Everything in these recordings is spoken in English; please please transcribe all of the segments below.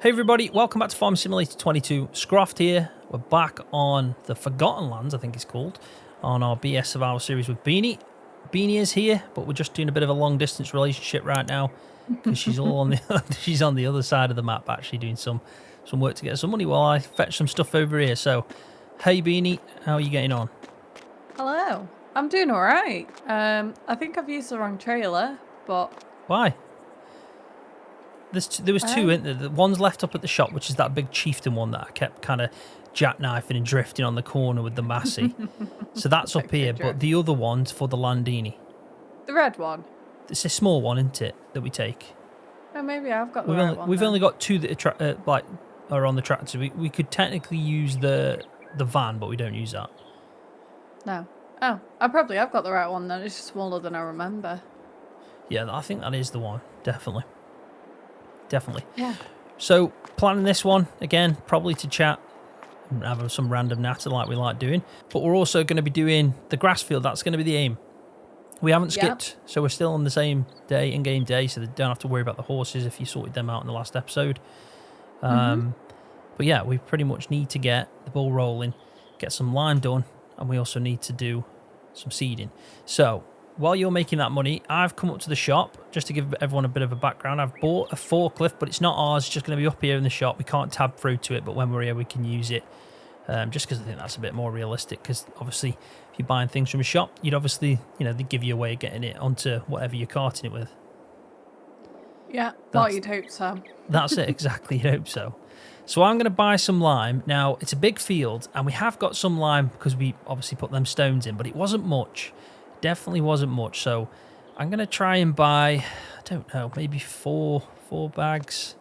Hey everybody, welcome back to Farm Simulator 22. Scroft here. We're back on the Forgotten Lands, I think it's called, on our BS Survival series with Beanie. Beanie is here, but we're just doing a bit of a long distance relationship right now because she's all on the she's on the other side of the map, actually doing some work to get some money while I fetch some stuff over here. So, hey Beanie, how are you getting on? Hello. I'm doing all right. I think I've used the wrong trailer, but Why? There was two, isn't there? The one's left up at the shop, which is that big chieftain one that I kept kind of jackknifing and drifting on the corner with the Massey. So that's up here, but the other one's for the Landini. The red one? It's a small one, isn't it, that we take? Oh, maybe I've got the right one. We've only got two that are on the tractor. We could technically use the van, but we don't use that. No. Oh, I've got the right one then. It's just smaller than I remember. Yeah, I think that is the one. Definitely. Yeah. So, planning this one, again, probably to chat and have some random natter like we like doing. But we're also going to be doing the grass field. That's going to be the aim. We haven't skipped, so we're still on the same day, in-game day, so they don't have to worry about the horses if you sorted them out in the last episode. But yeah, we pretty much need to get the ball rolling, get some lime done, and we also need to do some seeding. So, while you're making that money, I've come up to the shop, just to give everyone a bit of a background. I've bought a forklift, but it's not ours. It's just going to be up here in the shop. We can't tab through to it, but when we're here, we can use it. Just because I think that's a bit more realistic, because obviously, if you're buying things from a shop, you'd obviously, they give you a way of getting it onto whatever you're carting it with. Yeah, well, you'd hope so. That's it, exactly, you'd hope so. So I'm going to buy some lime. Now, it's a big field, and we have got some lime because we obviously put them stones in, but it wasn't much. Definitely wasn't much. So I'm going to try and buy, I don't know, maybe four bags,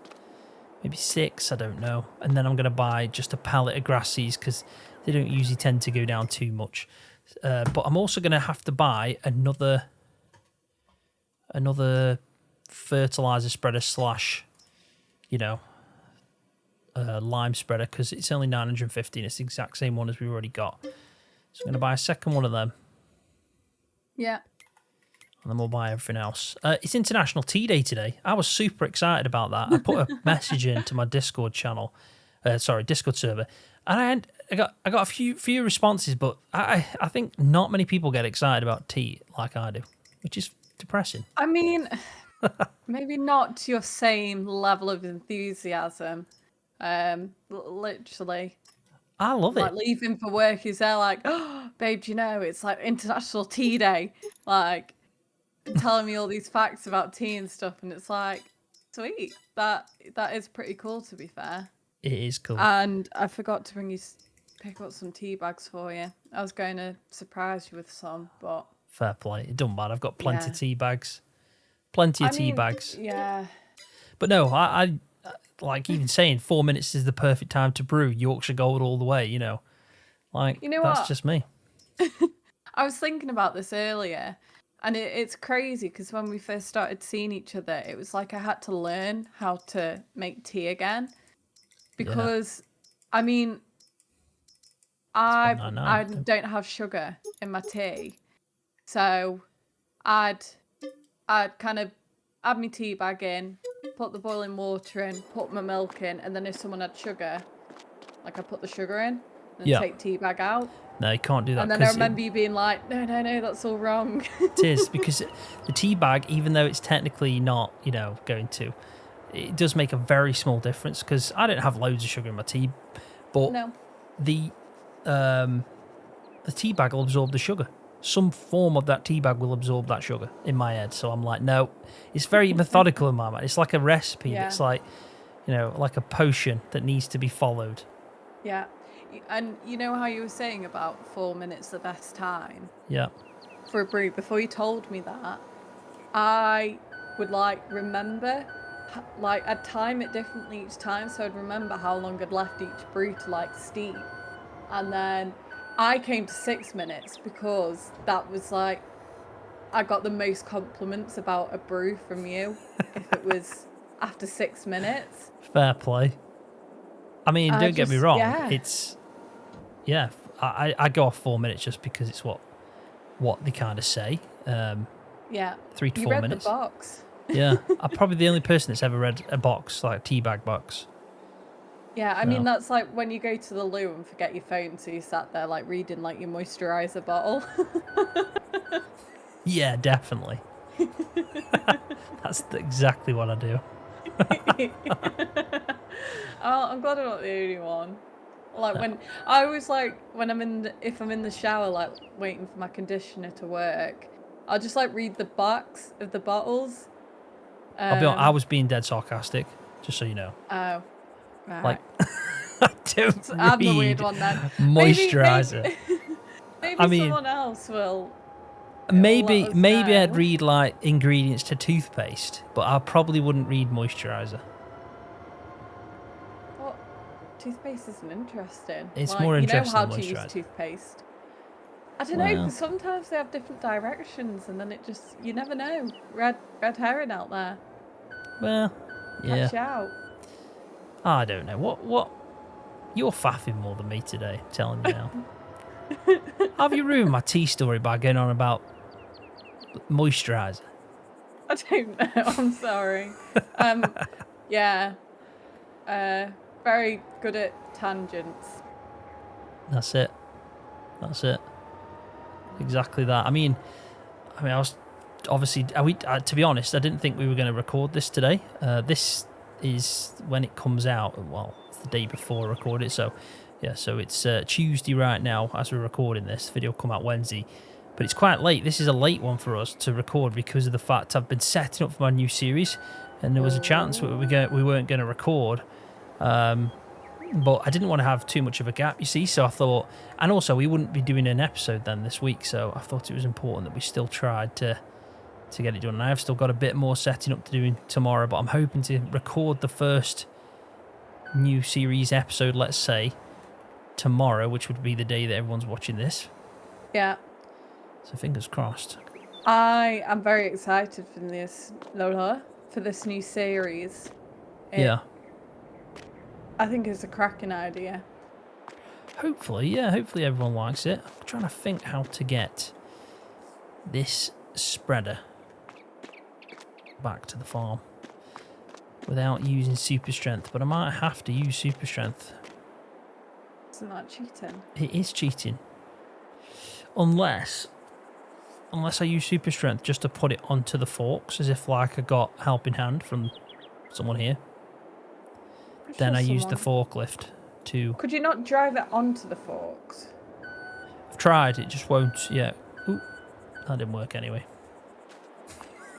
maybe 6, I don't know. And then I'm going to buy just a pallet of grass seeds because they don't usually tend to go down too much. But I'm also going to have to buy another fertilizer spreader / lime spreader, because it's only 950 and it's the exact same one as we've already got. So I'm going to buy a second one of them. Yeah. And then we'll buy everything else. It's International Tea Day today. I was super excited about that. I put a message into my Discord channel, Discord server, and I got a few responses, but I think not many people get excited about tea like I do, which is depressing. I mean, maybe not to your same level of enthusiasm. Literally. I love it. Like leaving for work, is there like, oh, babe, do you know it's like International Tea Day? Like telling me all these facts about tea and stuff, and it's like, sweet. That is pretty cool, to be fair. It is cool. And I forgot to pick up some tea bags for you. I was going to surprise you with some, but fair play. It doesn't matter. I've got plenty of tea bags. Plenty of tea bags. Yeah. But no, I like even saying 4 minutes is the perfect time to brew Yorkshire Gold all the way, Like, that's just me. I was thinking about this earlier, and it's crazy because when we first started seeing each other, it was like I had to learn how to make tea again. Because, I mean, I don't have sugar in my tea. So I'd kind of add my tea bag in, put the boiling water in, put my milk in, and then if someone had sugar, like I put the sugar in and take tea bag out. No, you can't do that. And then I remember you being like, no, that's all wrong. It is, because the tea bag, even though it's technically not, going to, it does make a very small difference, because I don't have loads of sugar in my tea, but the tea bag will absorb the sugar. Some form of that tea bag will absorb that sugar in my head. So I'm like, no, it's very methodical in my mind. It's like a recipe. It's like, like a potion that needs to be followed. Yeah. And you know how you were saying about 4 minutes the best time? Yeah. For a brew, before you told me that, I would remember, I'd time it differently each time. So I'd remember how long I'd left each brew to steep. And then I came to 6 minutes because that was I got the most compliments about a brew from you if it was after 6 minutes. Fair play. I mean, don't get me wrong. It's, I go off 4 minutes just because it's what they kind of say. 3 to 4 minutes. The box. Yeah, I'm probably the only person that's ever read a box, like a tea bag box. Yeah, I So, mean that's like when you go to the loo and forget your phone, so you sat there like reading like your moisturizer bottle. yeah, definitely. That's exactly what I do. Oh, I'm glad I'm not the only one. Like when I always like when if I'm in the shower like waiting for my conditioner to work, I'll just like read the backs of the bottles. I'll be honest, I Um was being dead sarcastic, just so you know. oh Like, right. I don't So I'm the weird read one then. Maybe moisturizer. I maybe mean, someone else will let maybe us maybe I'd know. read like ingredients to toothpaste, but I probably wouldn't read moisturizer. What toothpaste isn't interesting. It's Like more you know interesting how than to use moisturizer. toothpaste. I don't know, Well, because sometimes they have different directions, and then it just you never know. Red herring out there, well, yeah. catch you out. I don't know. What? You're faffing more than me today. I'm telling you now. Have you ruined my tea story by going on about moisturizer? I don't know. I'm sorry. Yeah. Very good at tangents. That's it. That's it. Exactly that. I was obviously. To be honest, I didn't think we were going to record this today. This is when it comes out. Well, it's the day before I record it. So, yeah. So it's Tuesday right now as we're recording this. Video will come out Wednesday, but it's quite late. This is a late one for us to record because of the fact I've been setting up for my new series, and there was a chance we weren't going to record. But I didn't want to have too much of a gap, you see, so I thought, and also we wouldn't be doing an episode then this week, so I thought it was important that we still tried to get it done. And I have still got a bit more setting up to do tomorrow, but I'm hoping to record the first new series episode, let's say, tomorrow, which would be the day that everyone's watching this. Yeah. So fingers crossed. I am very excited for this new series. Yeah. I think it's a cracking idea. Hopefully, yeah, hopefully everyone likes it. I'm trying to think how to get this spreader back to the farm without using super strength, but I might have to use super strength. Isn't that cheating? It is cheating. Unless I use super strength just to put it onto the forks, as if like I got helping hand from someone here. Then I use the forklift to... Could you not drive it onto the forks? I've tried, it just won't. Yeah. Ooh, that didn't work anyway.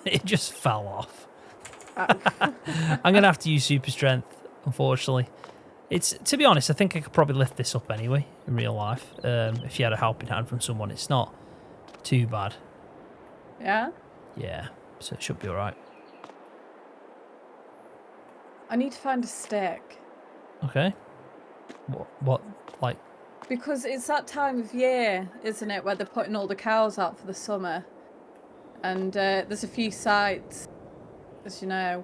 It just fell off. I'm going to have to use super strength, unfortunately. To be honest, I think I could probably lift this up anyway in real life. If you had a helping hand from someone, it's not too bad. Yeah? Yeah, so it should be all right. I need to find a stick. Okay. What, like? Because it's that time of year, isn't it, where they're putting all the cows out for the summer. And there's a few sites, as you know,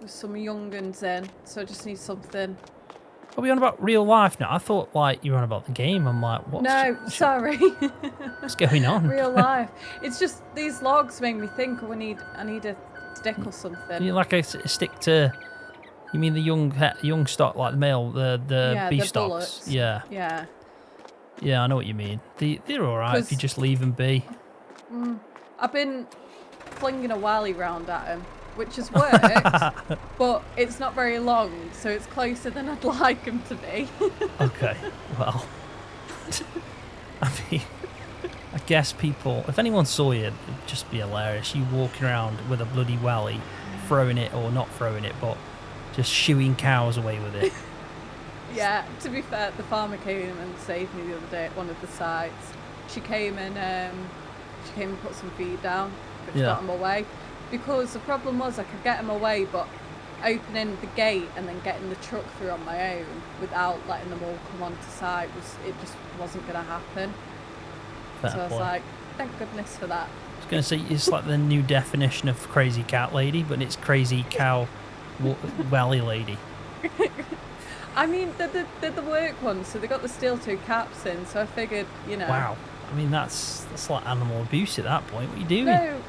with some young uns in, so I just need something. Are we on about real life now? I thought like you were on about the game. I'm like, what? No, sorry. What's going on? Real life. It's just these logs make me think, I need a stick or something. You like a stick to? You mean the young stock, like the male, the beef stocks? Bullocks. Yeah. Yeah. Yeah, I know what you mean. They're all right if you just leave them be. I've been flinging a Welly round at him, which has worked, but it's not very long, so it's closer than I'd like him to be. Okay, well, I mean, I guess people, if anyone saw you, it'd just be hilarious. You walking around with a bloody Welly, throwing it or not throwing it, but just shooing cows away with it. Yeah, to be fair, the farmer came and saved me the other day at one of the sites. She came and put some feed down, which got him away. Because the problem was I could get him away, but opening the gate and then getting the truck through on my own without letting them all come onto site just wasn't going to happen. Fair so I was point. like, thank goodness for that. I was going to say, it's like the new definition of crazy cat lady, but it's crazy cow welly lady. I mean, they're the work ones, so they got the steel toe caps in, so I figured, you know. Wow. I mean, that's like animal abuse at that point. What are you doing? No,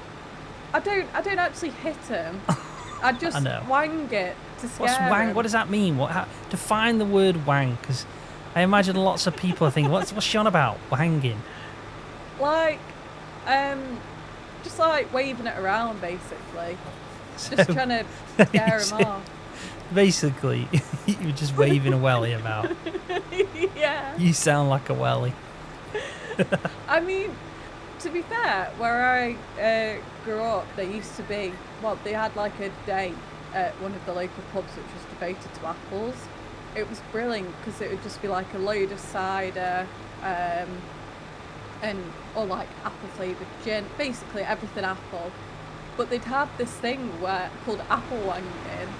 I don't actually hit them. I just wang it to What's scare wang? him. What does that mean? Define the word wang, because I imagine lots of people are thinking, what's she on about? Wanging. Like, just like waving it around, basically. So, Just trying to scare him off. Basically, you were just waving a welly about. Yeah. You sound like a welly. I mean, to be fair, where I grew up, there used to be, well, they had like a day at one of the local pubs which was devoted to apples. It was brilliant because it would just be like a load of cider, or like apple flavoured gin, basically everything apple. But they'd have this thing called apple wanging,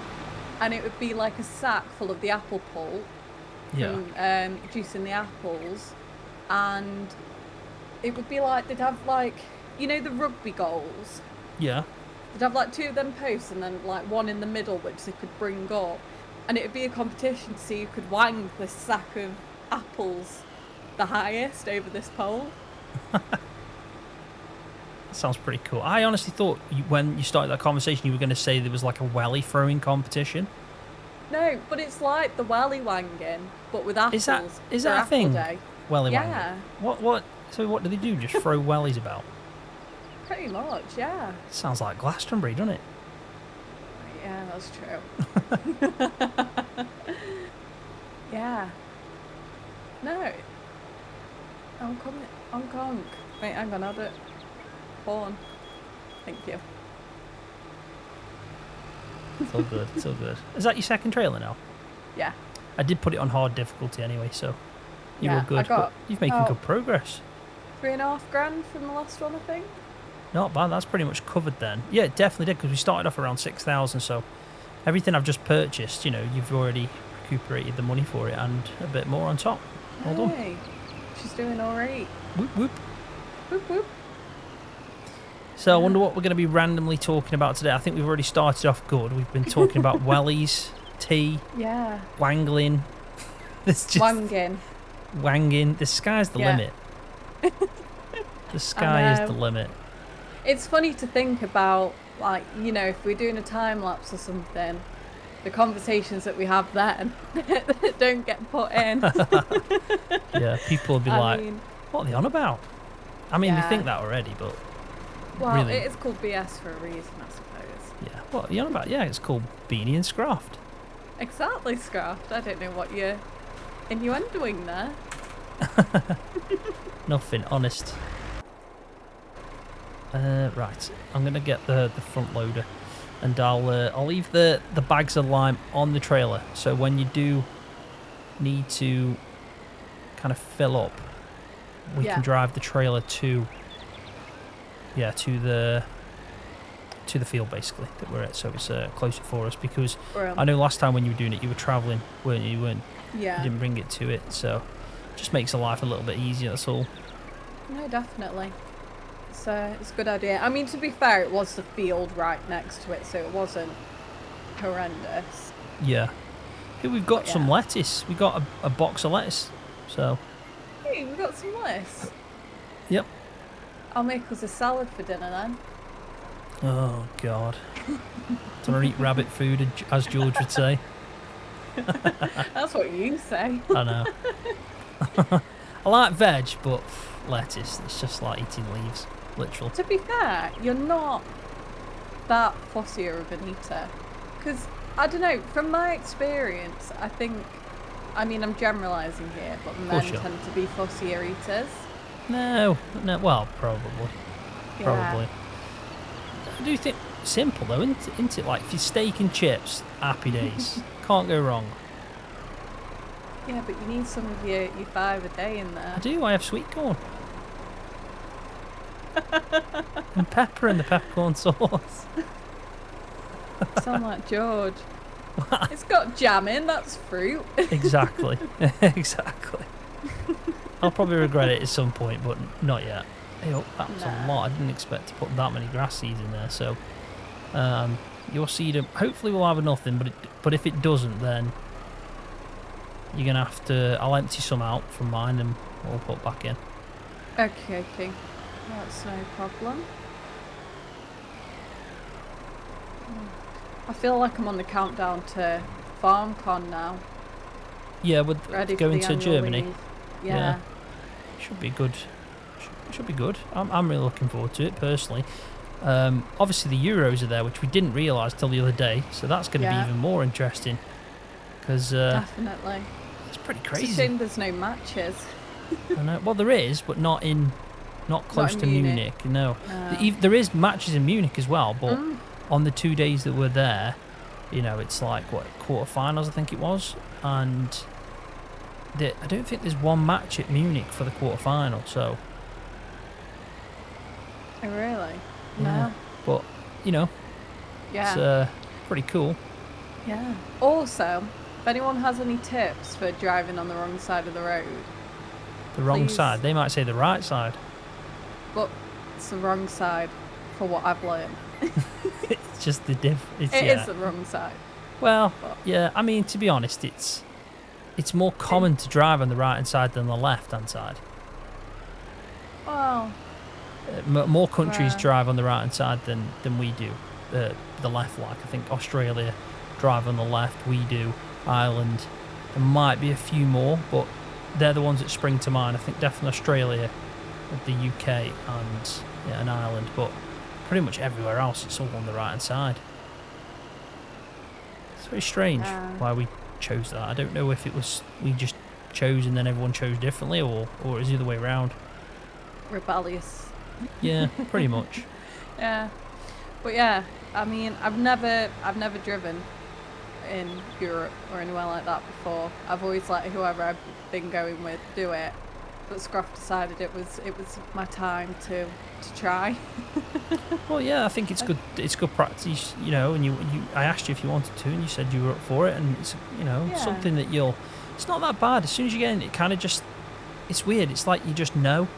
and it would be like a sack full of the apple pulp from juicing the apples, and it would be like they'd have like, you know, the rugby goals. Yeah. They'd have like 2 of them posts and then like one in the middle which they could bring up, and it would be a competition to see who could wang this sack of apples the highest over this pole. That sounds pretty cool. I honestly thought when you started that conversation you were going to say there was like a welly throwing competition. No, but it's like the welly wanging, but with apples. Is that a thing? Day. Welly yeah. wanging. What? So what do they do? Just throw wellies about? Pretty much, yeah. Sounds like Glastonbury, doesn't it? Yeah, that's true. Yeah. No. Hong Kong. Wait, hang on, I'll do it. Porn. Thank you. It's all good. It's all good. Is that your second trailer now? Yeah. I did put it on hard difficulty anyway, so you're all good. But you're making good progress. 3.5 grand from the last one, I think. Not bad. That's pretty much covered then. Yeah, it definitely did, because we started off around 6,000. So everything I've just purchased, you know, you've already recuperated the money for it and a bit more on top. Well done. She's doing all right. Whoop whoop. Whoop whoop. So I wonder what we're going to be randomly talking about today. I think we've already started off good. We've been talking about wellies, tea, wangling. Wanging. Wanging. The sky's the limit. The sky is the limit. It's funny to think about, like, you know, if we're doing a time lapse or something, the conversations that we have then that don't get put in. Yeah, people will be what are they on about? I mean, they think that already, but well, really, it is called BS for a reason, I suppose. Yeah, what are you on about? Yeah, it's called Beanie and Scroft. Exactly, Scroft. I don't know what you're innuendoing there. Nothing, honest. Right, I'm gonna get the front loader, and I'll leave the bags of lime on the trailer. So when you do need to kind of fill up, we can drive the trailer to the field basically that we're at, so it's closer for us, because I know last time when you were doing it you were travelling, weren't you? You didn't bring it to it, so it just makes the life a little bit easier, that's all. No, definitely. It's a good idea. I mean, to be fair, it was the field right next to it, so it wasn't horrendous. Yeah. Here we've got some lettuce. We got a box of lettuce, so. Hey, we got some lettuce. Yep. I'll make us a salad for dinner then. Oh God. Don't eat rabbit food, as George would say. That's what you say. I know. I like veg, but lettuce, it's just like eating leaves, literally. To be fair, you're not that fussier of an eater. Because, I don't know, from my experience, I think, I mean, I'm generalising here, but men tend to be fussier eaters. No, well, probably. Yeah. Probably. I do think, simple though, isn't it? Like, if you steak and chips, happy days. Can't go wrong. Yeah, but you need some of your 5 a day in there. I do, I have sweet corn. And pepper in the peppercorn sauce. Sound like George. It's got jam in, that's fruit. Exactly. Exactly. I'll probably regret it at some point, but not yet. Hey, that was a lot. I didn't expect to put that many grass seeds in there, so your seed, hopefully we'll have nothing, but if it doesn't, then you're going to have to, I'll empty some out from mine and we'll put back in. Okay. That's no problem. I feel like I'm on the countdown to FarmCon now. Yeah, with Ready going for to the annual Germany. leave. Yeah. Should be good. Should be good. I'm really looking forward to it personally. Obviously the Euros are there, which we didn't realise till the other day, so that's going to be even more interesting. Because definitely, it's pretty crazy. It's a shame there's no matches. I know. Well, there is, but not close to Munich. No, there is matches in Munich as well, but on the 2 days that we're there, it's like quarterfinals, I think it was, and I don't think there's one match at Munich for the quarterfinal. So. Oh really? Yeah. No. But it's pretty cool. Yeah. Also, if anyone has any tips for driving on the wrong side of the road. The wrong side? They might say the right side. But it's the wrong side for what I've learned. It's just the difference. It is the wrong side. Well, yeah, I mean, to be honest, it's more common to drive on the right-hand side than the left-hand side. Well... more countries drive on the right-hand side than we do. The left, like, I think Australia drive on the left, we do. Ireland, there might be a few more, but they're the ones that spring to mind. I think definitely Australia, the UK, and Ireland, but pretty much everywhere else it's all on the right-hand side. It's very strange why we chose that. I don't know if it was we just chose and then everyone chose differently, or it was the other way around. Rebellious. Yeah, pretty much. Yeah, but yeah, I mean, I've never driven in Europe or anywhere like that before. I've always let whoever I've been going with do it, but Scroft decided it was my time to try. Well, yeah, I think it's good. It's good practice, And I asked you if you wanted to, and you said you were up for it, and it's something that it's not that bad. As soon as you get in, it kind of just, it's weird. It's like you just know.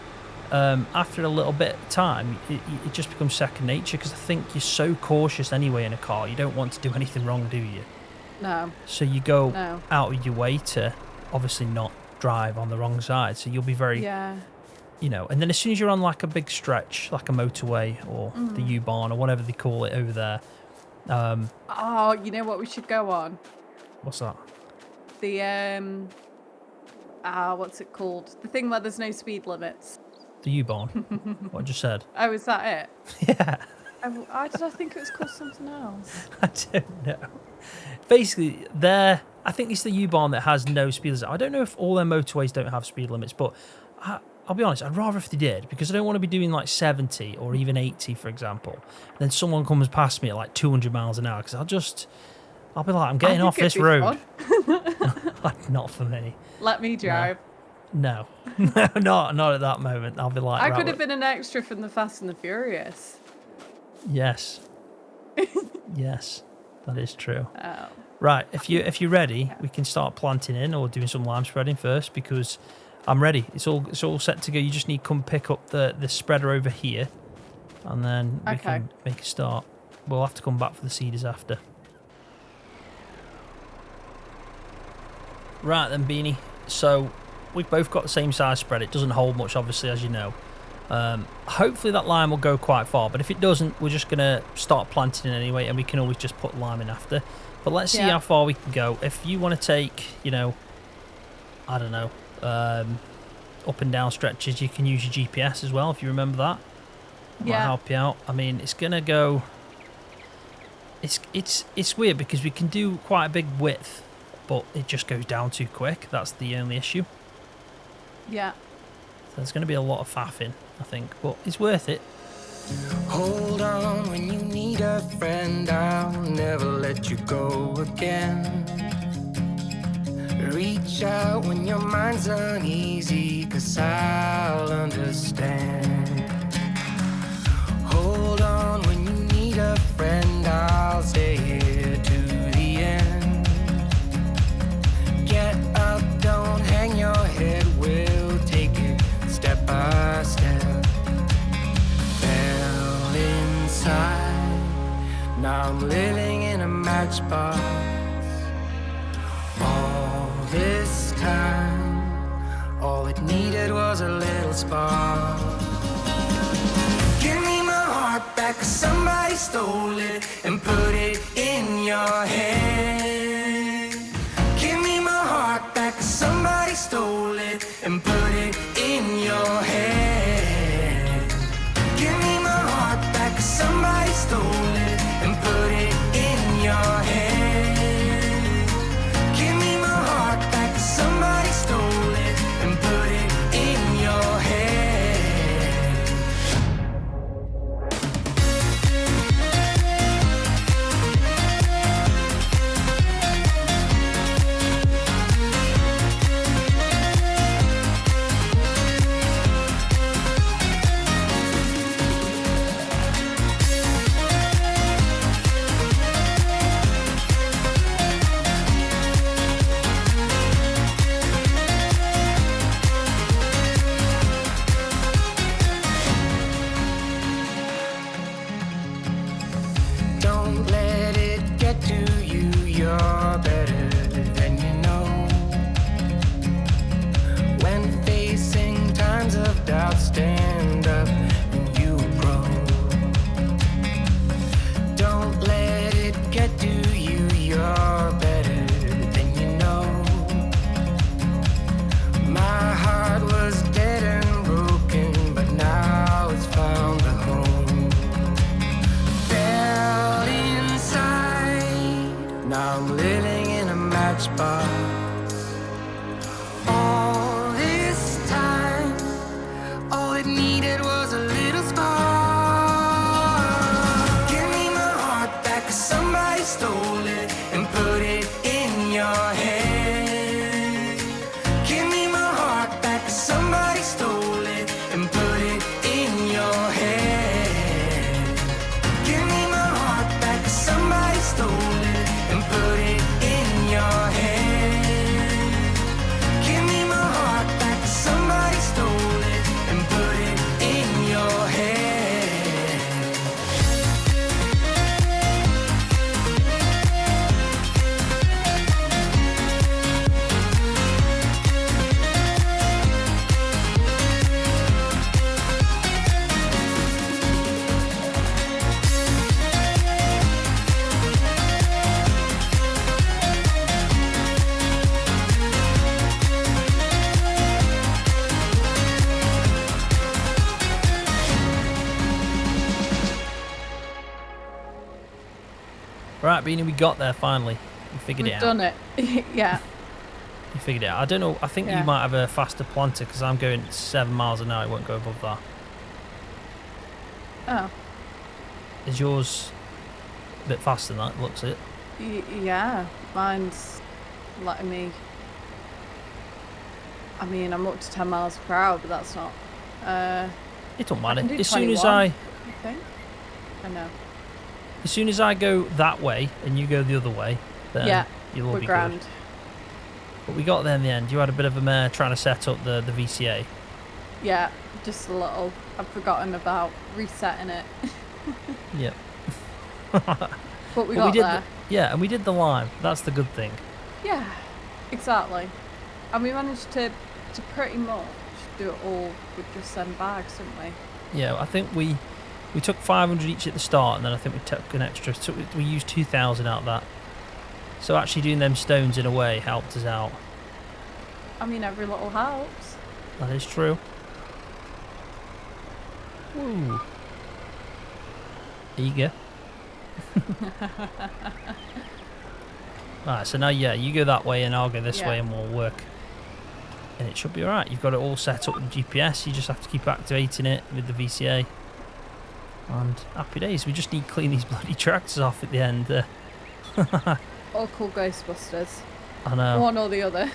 After a little bit of time, it just becomes second nature, because I think you're so cautious anyway in a car. You don't want to do anything wrong, do you? No. So you go out of your way to obviously not drive on the wrong side. So you'll be very, and then as soon as you're on like a big stretch, like a motorway or the U-Bahn or whatever they call it over there. You know what we should go on? What's that? The, what's it called? The thing where there's no speed limits. The U-Bahn. What I just said. Oh, is that it? Yeah. Did I think it was called something else? I don't know. Basically, I think it's the U-Bahn that has no speed limits. I don't know if all their motorways don't have speed limits, but I'll be honest, I'd rather if they did, because I don't want to be doing like 70 or even 80, for example. And then someone comes past me at like 200 miles an hour, because I'll be like, I'm getting off this road. Not for me. Let me drive. No, not at that moment. I'll be like, I could have been an extra from the Fast and the Furious. Yes. Yes, that is true. Oh. Right, if you're ready, we can start planting in or doing some lime spreading first, because I'm ready. It's all set to go. You just need to come pick up the spreader over here, and then we can make a start. We'll have to come back for the seeders after. Right then, Beanie. So we've both got the same size spread. It doesn't hold much, obviously, as you know. Hopefully that lime will go quite far, but if it doesn't, we're just going to start planting in anyway, and we can always just put lime in after. But let's see how far we can go. If you want to take, I don't know, up and down stretches, you can use your GPS as well, if you remember that. Might help you out. I mean, it's going to go... It's weird, because we can do quite a big width, but it just goes down too quick. That's the only issue. Yeah. So there's going to be a lot of faffing, I think, but it's worth it. Hold on when you need a friend, I'll never let you go again. Reach out when your mind's uneasy, 'cause I'll understand. Hold on when you need a friend, I'll stay here to the end. Get up, don't hang your head, we'll take it step by step. Fell inside, now I'm living in a matchbox. All this time, all it needed was a little spark. Give me my heart back, 'cause somebody stole it and put it in Right, Beanie, we got there finally. We figured We've it out. done it. Yeah. You figured it out. I don't know. I think you might have a faster planter because I'm going 7 miles an hour. It won't go above that. Oh. Is yours a bit faster than that? Looks it. Yeah. Mine's letting me. I mean, I'm up to 10 miles per hour, but that's not. It don't matter. Do As soon 21, as I think. I know. As soon as I go that way and you go the other way, then you'll all we're be grand. good. But we got there in the end. You had a bit of a mare trying to set up the VCA. Yeah, just a little. I've forgotten about resetting it. Yep. But we got there. And we did the lime. That's the good thing. Yeah, exactly. And we managed to pretty much do it all with just them bags, didn't we? Yeah, I think we took 500 each at the start, and then I think we took an extra. So we used 2,000 out of that. So actually doing them stones in a way helped us out. I mean, every little helps. That is true. Woo. Eager. Alright, so now you go that way and I'll go this way and we'll work. And it should be alright. You've got it all set up with GPS. You just have to keep activating it with the VCA. And happy days. We just need to clean these bloody tractors off at the end. All called Ghostbusters. I know. One or the other.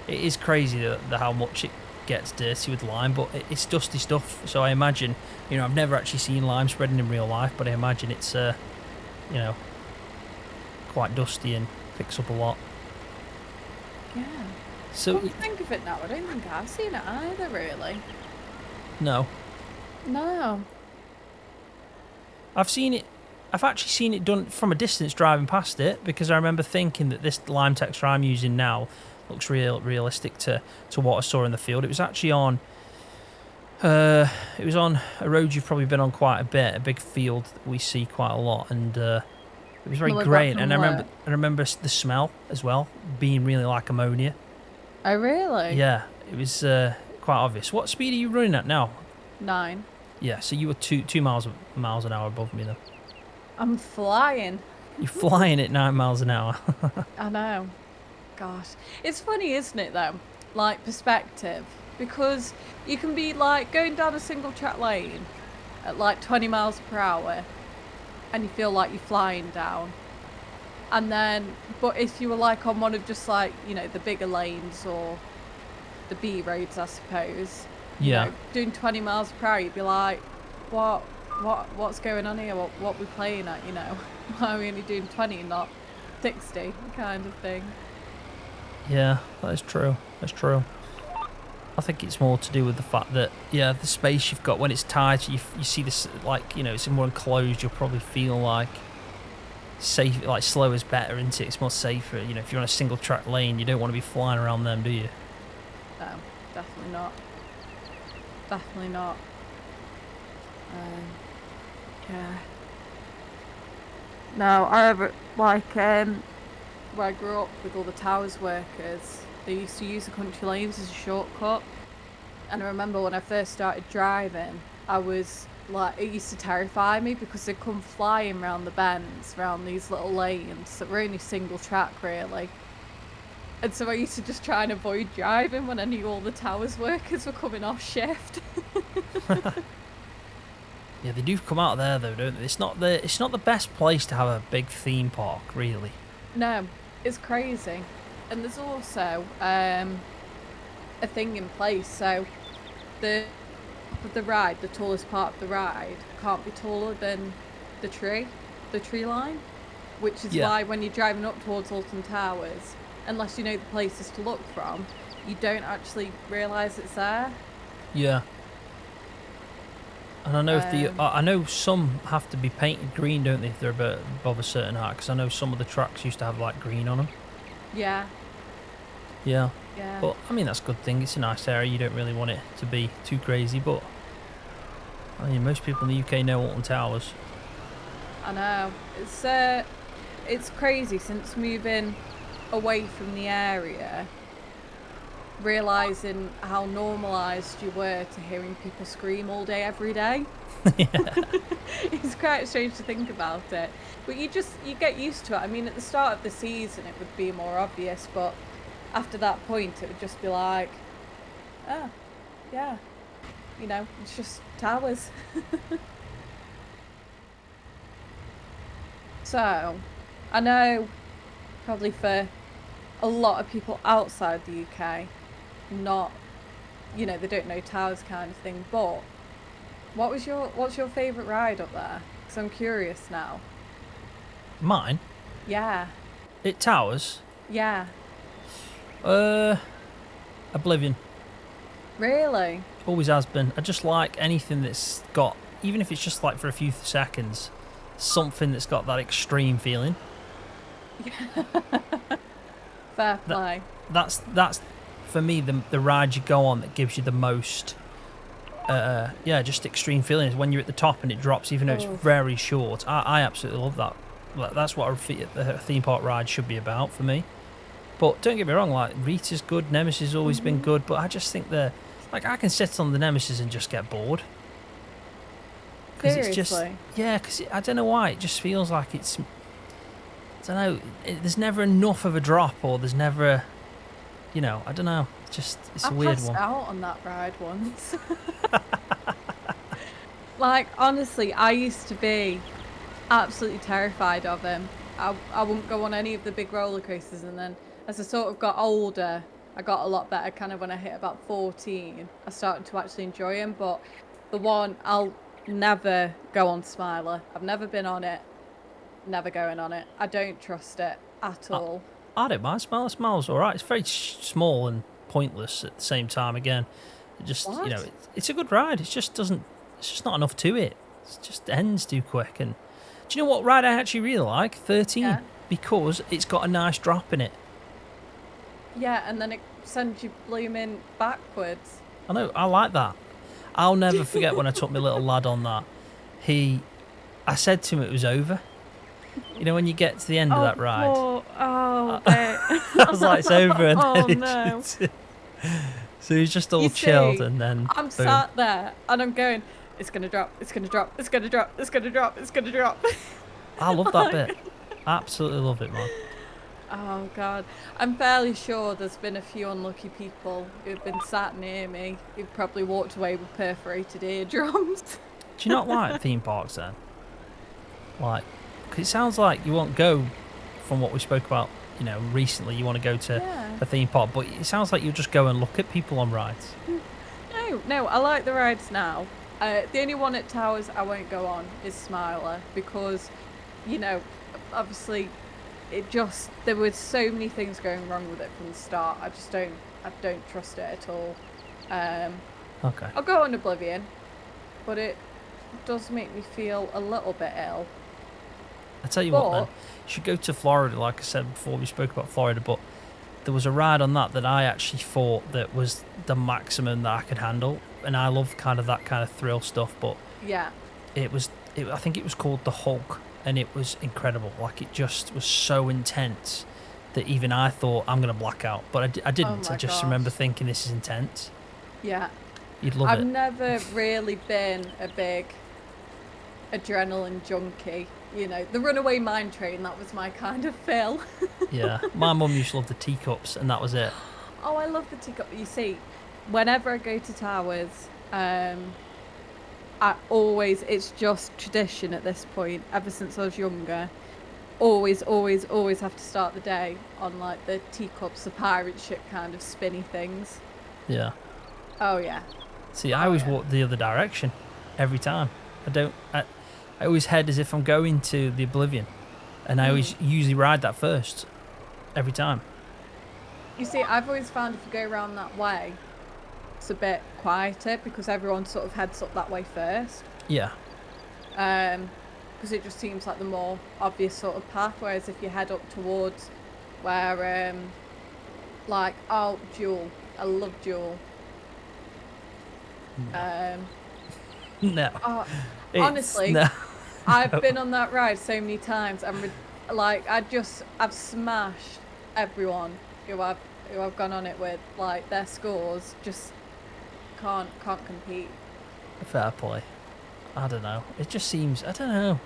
It is crazy how much it gets dirty with lime, but it's dusty stuff. So I imagine, I've never actually seen lime spreading in real life, but I imagine it's, quite dusty and picks up a lot. Yeah. So think of it now, I don't think I've seen it either, really. No. No. I've actually seen it done from a distance driving past it, because I remember thinking that this lime texture I'm using now looks realistic to what I saw in the field. It was actually on a road you've probably been on quite a bit, a big field that we see quite a lot, and it was very great. And I remember the smell as well, being really like ammonia. Oh, really? Yeah, it was quite obvious. What speed are you running at now? 9. Yeah, so you were two miles an hour above me then. I'm flying. You're flying at 9 miles an hour. I know. Gosh. It's funny, isn't it, though? Like, perspective. Because you can be, like, going down a single track lane at, like, 20 miles per hour and you feel like you're flying down. And then, but if you were, like, on one of just, like, the bigger lanes or the B roads, I suppose. Yeah. Doing 20 miles per hour, you'd be like, what's going on here? What we playing at, Why are we only doing 20 and not 60 kind of thing? Yeah, that is true. That's true. I think it's more to do with the fact that, the space you've got when it's tight, you see this, like, it's more enclosed, you'll probably feel like safe, like slow is better, isn't it? It's more safer. If you're on a single track lane, you don't want to be flying around them, do you? No, definitely not. Definitely not. Yeah. No, I ever, like, where I grew up with all the towers workers, they used to use the country lanes as a shortcut. And I remember when I first started driving, I was like, it used to terrify me because they'd come flying round the bends, round these little lanes that were only single track, really. And so I used to just try and avoid driving when I knew all the towers workers were coming off shift. Yeah, they do come out there though, don't they? It's not the best place to have a big theme park, really. No, it's crazy. And there's also a thing in place, so the ride, the tallest part of the ride, can't be taller than the tree line, which is why when you're driving up towards Alton Towers, unless you know the places to look from, you don't actually realise it's there. Yeah. And I know I know some have to be painted green, don't they, if they're above a certain height? Because I know some of the tracks used to have like green on them. Yeah. Yeah. Yeah. But I mean, that's a good thing. It's a nice area. You don't really want it to be too crazy, but I mean, most people in the UK know Alton Towers. I know. It's crazy since moving away from the area. realizing how normalized you were to hearing people scream all day, every day. It's quite strange to think about it, but you get used to it. I mean, at the start of the season, it would be more obvious, but after that point, it would just be like, oh, yeah, it's just towers. So, I know probably for a lot of people outside the UK, not, they don't know towers kind of thing, but what's your favourite ride up there? Because I'm curious now. Mine? Yeah. It towers? Yeah. Oblivion. Really? Always has been. I just like anything that's got, even if it's just like for a few seconds, something that's got that extreme feeling. Fair play. That's for me the ride you go on that gives you the most just extreme feelings when you're at the top and it drops, even though it's very short. I absolutely love that. That's what a theme park ride should be about for me. But don't get me wrong, like Rita's good, Nemesis has always been good, but I just think I can sit on the Nemesis and just get bored. Seriously? It's just, because I don't know why, it just feels like it's, I don't know, there's never enough of a drop, or there's never, I don't know, it's a weird one. I passed out on that ride once. Like, honestly, I used to be absolutely terrified of him. I wouldn't go on any of the big roller coasters, and then as I sort of got older, I got a lot better. Kind of when I hit about 14, I started to actually enjoy him. But the one, I'll never go on Smiler. I've never been on it. Never going on it. I don't trust it at all. I don't mind. Smile's all right. It's very small and pointless at the same time. Again, it just it's a good ride. It's just not enough to it. It just ends too quick. And do you know what ride I actually really like? 13, because it's got a nice drop in it. Yeah, and then it sends you blooming backwards. I know. I like that. I'll never forget when I took my little lad on that. I said to him it was over. When you get to the end of that ride. I was like, it's over. And no. So he's just all chilled, and then I'm sat there and I'm going, it's going to drop, it's going to drop, it's going to drop, it's going to drop, it's going to drop. I love that bit. Absolutely love it, man. Oh, God. I'm fairly sure there's been a few unlucky people who've been sat near me who've probably walked away with perforated eardrums. Do you not like theme parks then? Like, because it sounds like you won't go, from what we spoke about, recently, you want to go to a theme park, but it sounds like you'll just go and look at people on rides. No, I like the rides now. The only one at Towers I won't go on is Smiler, because, obviously, there were so many things going wrong with it from the start. I don't trust it at all. Okay. I'll go on Oblivion, but it does make me feel a little bit ill. I tell you what, then, you should go to Florida. Like I said before, we spoke about Florida, but there was a ride on that I actually thought that was the maximum that I could handle, and I love that kind of thrill stuff. But yeah, I think it was called the Hulk, and it was incredible. Like, it just was so intense that even I thought, I'm gonna black out, but I didn't. I just remember thinking, this is intense. Yeah, you'd love it. I've never really been a big adrenaline junkie. The Runaway Mine Train, that was my kind of fill. Yeah, my mum used to love the teacups, and that was it. Oh, I love the teacup. You see, whenever I go to Towers, it's just tradition at this point, ever since I was younger, always have to start the day on, like, the teacups, the pirate ship kind of spinny things. Yeah. Oh, yeah. See, I always walk the other direction every time. I always head as if I'm going to the Oblivion, and I always usually ride that first, every time. You see, I've always found if you go around that way, it's a bit quieter, because everyone sort of heads up that way first. Yeah. Because it just seems like the more obvious sort of path, whereas if you head up towards where, Jewel, I love Jewel. No. Honestly, no. I've been on that ride so many times. I've smashed everyone who I've who I've gone on it with, like their scores just can't compete. Fair play. I don't know. It just seems. I don't know.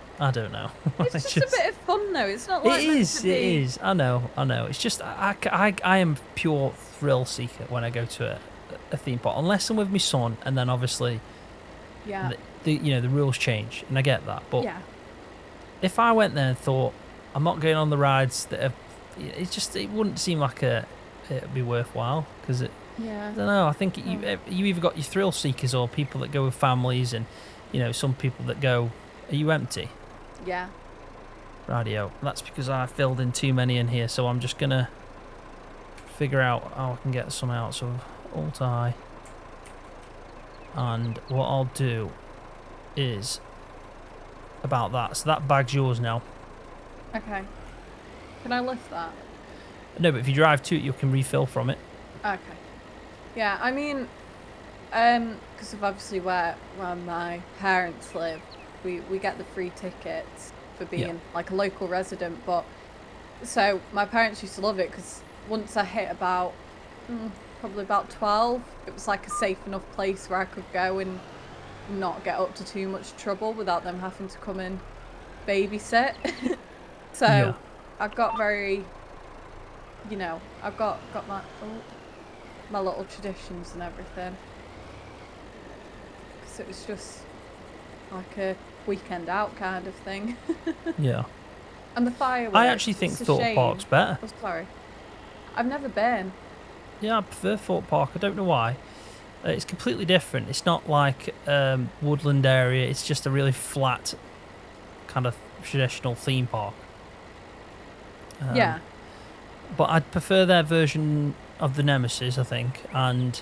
It's just a bit of fun though. It's not like It is. I know. It's just I am pure thrill seeker when I go to a theme park, unless I'm with my son, and then obviously, yeah, the rules change, and I get that. But yeah, if I went there and thought I'm not going on the rides that have, it wouldn't seem like it'd be worthwhile because it. yeah. I don't know. I think you either got your thrill seekers or people that go with families, and some people that go. Are you empty? Yeah. Radio. That's because I filled in too many in here, so I'm just gonna figure out how I can get some out. So Alt I, and what I'll do is about that. So that bag's yours now. Okay. Can I lift that? No, but if you drive to it, you can refill from it. Okay. Yeah, I mean, because of obviously where my parents live, we get the free tickets for being like a local resident. But so my parents used to love it because once I hit about probably about 12, it was like a safe enough place where I could go and not get up to too much trouble without them having to come and babysit. So I've got very, I've got my little traditions and everything. Because it was just like a weekend out kind of thing. Yeah. And the fireworks. I actually think Thorpe Park's better. Oh, sorry. I've never been. Yeah, I prefer Thorpe Park. I don't know why. It's completely different. It's not like woodland area. It's just a really flat kind of traditional theme park. Yeah. But I'd prefer their version of the Nemesis, I think. And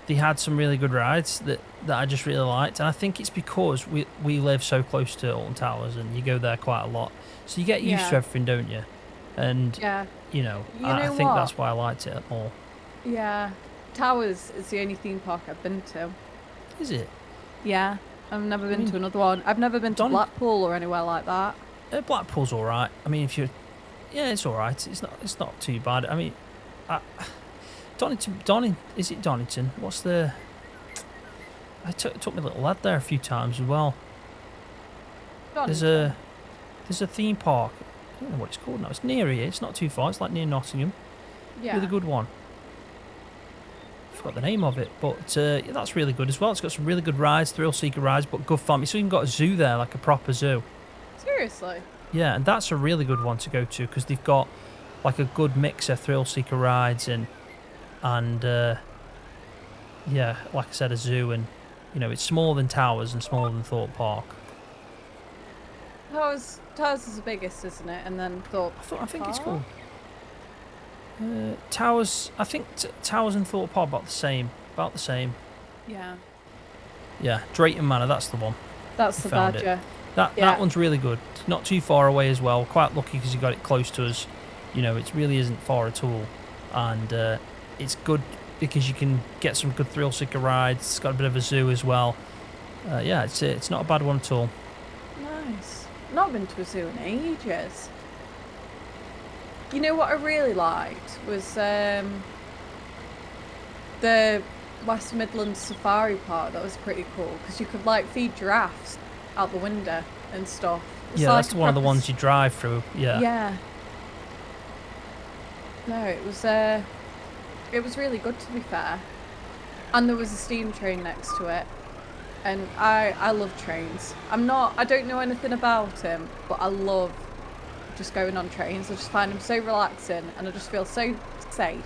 they had some really good rides that I just really liked. And I think it's because we live so close to Alton Towers and you go there quite a lot. So you get used to everything, don't you? And, I think that's why I liked it more. Yeah. Towers is the only theme park I've been to. Is it? Yeah. I've never been to another one. I've never been to Blackpool or anywhere like that. Blackpool's all right. I mean, it's all right. It's not too bad. I mean, Donington, is it Donington? What's the... I took my little lad there a few times as well. Donington. There's a theme park. I don't know what it's called now. It's near here. It's not too far. It's like near Nottingham. Yeah. Really good one. I forgot the name of it, but that's really good as well. It's got some really good rides, thrill seeker rides, but good fun. It's even got a zoo there, like a proper zoo. Seriously? Yeah, and that's a really good one to go to because they've got like a good mix of thrill seeker rides and like I said, a zoo, and it's smaller than Towers and smaller than Thorpe Park. Towers is the biggest, isn't it? And then Thorpe. I think it's called Towers. I think Towers and Thorpe Park about the same. Yeah. Yeah, Drayton Manor. That's the one. That's the Badger. That one's really good. It's not too far away as well. Quite lucky because you got it close to us. It really isn't far at all, and it's good because you can get some good thrill seeker rides. It's got a bit of a zoo as well. It's not a bad one at all. Nice. Not been to a zoo in ages. You know what I really liked was the West Midlands Safari Park. That was pretty cool because you could like feed giraffes out the window and stuff. It's like that's one of the ones you drive through. Yeah. No, it was really good, to be fair. And there was a steam train next to it. And I love trains. I don't know anything about them, but I love just going on trains. I just find them so relaxing and I just feel so safe.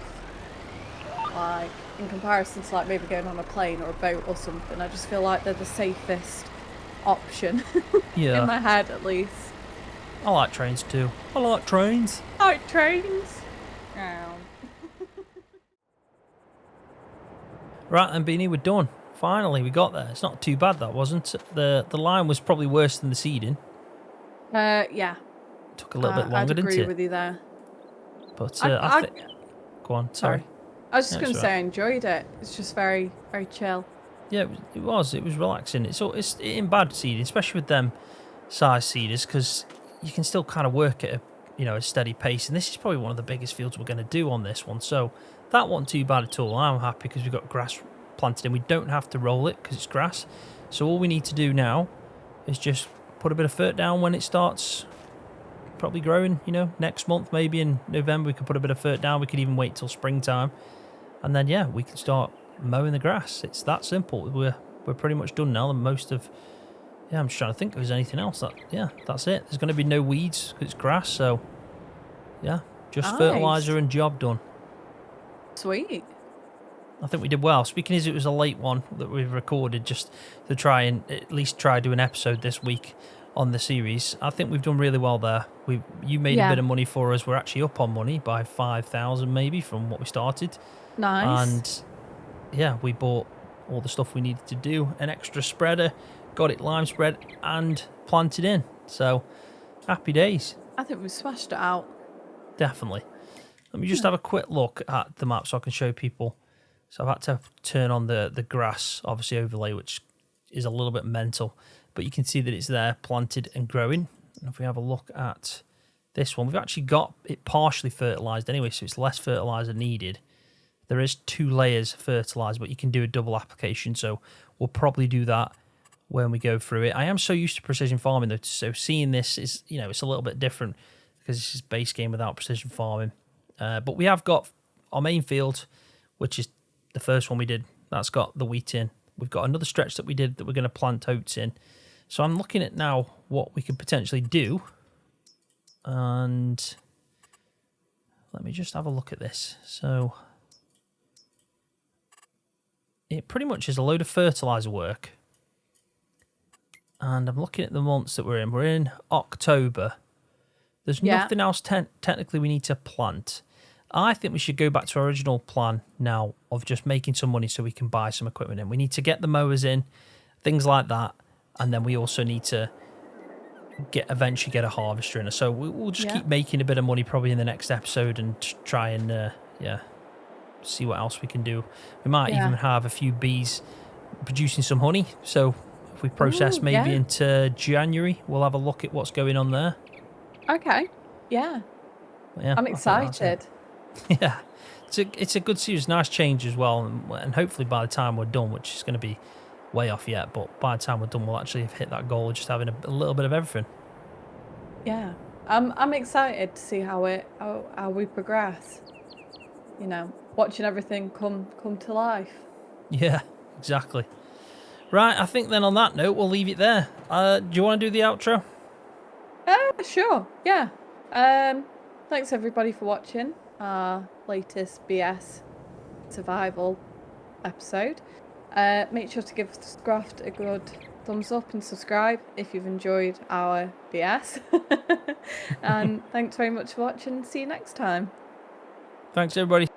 Like, in comparison to like maybe going on a plane or a boat or something, I just feel like they're the safest option. Yeah. In my head, at least. I like trains too. I like trains. I like trains. Right, and Beanie, we're done. Finally, we got there. It's not too bad, that wasn't. The line was probably worse than the seeding. Yeah. Took a little bit longer, didn't it? I'd agree with you there. But I think... Go on, sorry. I was just going to say I enjoyed it. It's just very, very chill. Yeah, it was. It was relaxing. It's in bad seeding, especially with them size seeders, because you can still kind of work at a steady pace. And this is probably one of the biggest fields we're going to do on this one. So that wasn't too bad at all. I'm happy because we've got grass planted in. We don't have to roll it because it's grass. So all we need to do now is just put a bit of fert down when it starts probably growing, next month, maybe in November we could put a bit of fert down. We could even wait till springtime. And then, we can start mowing the grass. It's that simple. We're pretty much done now. And most of... Yeah, I'm just trying to think if there's anything else. That's it. There's going to be no weeds because it's grass. So, just Nice. fertiliser and job done. Sweet. I think we did well. Speaking as it was a late one that we've recorded just to try and at least try do an episode this week on the series. I think we've done really well there. You made a bit of money for us. We're actually up on money by 5,000 maybe from what we started. Nice. And we bought all the stuff we needed to do. An extra spreader, got it lime spread and planted in. So happy days. I think we smashed it out. Definitely. Let me just have a quick look at the map so I can show people. So I've had to turn on the grass, obviously overlay, which is a little bit mental. But you can see that it's there, planted and growing. And if we have a look at this one, we've actually got it partially fertilised anyway, so it's less fertiliser needed. There is 2 layers of fertiliser, but you can do a double application. So we'll probably do that when we go through it. I am so used to precision farming, though, so seeing this is, it's a little bit different because this is base game without precision farming. But we have got our main field, which is the first one we did. That's got the wheat in. We've got another stretch that we did that we're going to plant oats in. So I'm looking at now what we could potentially do. And let me just have a look at this. So it pretty much is a load of fertiliser work. And I'm looking at the months that we're in. We're in October. There's nothing else technically we need to plant. I think we should go back to our original plan now of just making some money so we can buy some equipment in. We need to get the mowers in, things like that. And then we also need to eventually get a harvester in. So we'll just keep making a bit of money probably in the next episode and try and, see what else we can do. We might even have a few bees producing some honey. So if we process into January, we'll have a look at what's going on there. Okay. Yeah. I'm excited. Yeah. It's a good series. Nice change as well. And hopefully by the time we're done, which is going to be way off yet, but by the time we're done, we'll actually have hit that goal of just having a little bit of everything. Yeah. I'm excited to see how we progress. Watching everything come to life. Yeah, exactly. Right, I think then on that note, we'll leave it there. Do you want to do the outro? Sure. Yeah. Thanks everybody for watching our latest BS survival episode. Make sure to give Scroft a good thumbs up and subscribe if you've enjoyed our BS. And thanks very much for watching. See you next time. Thanks everybody.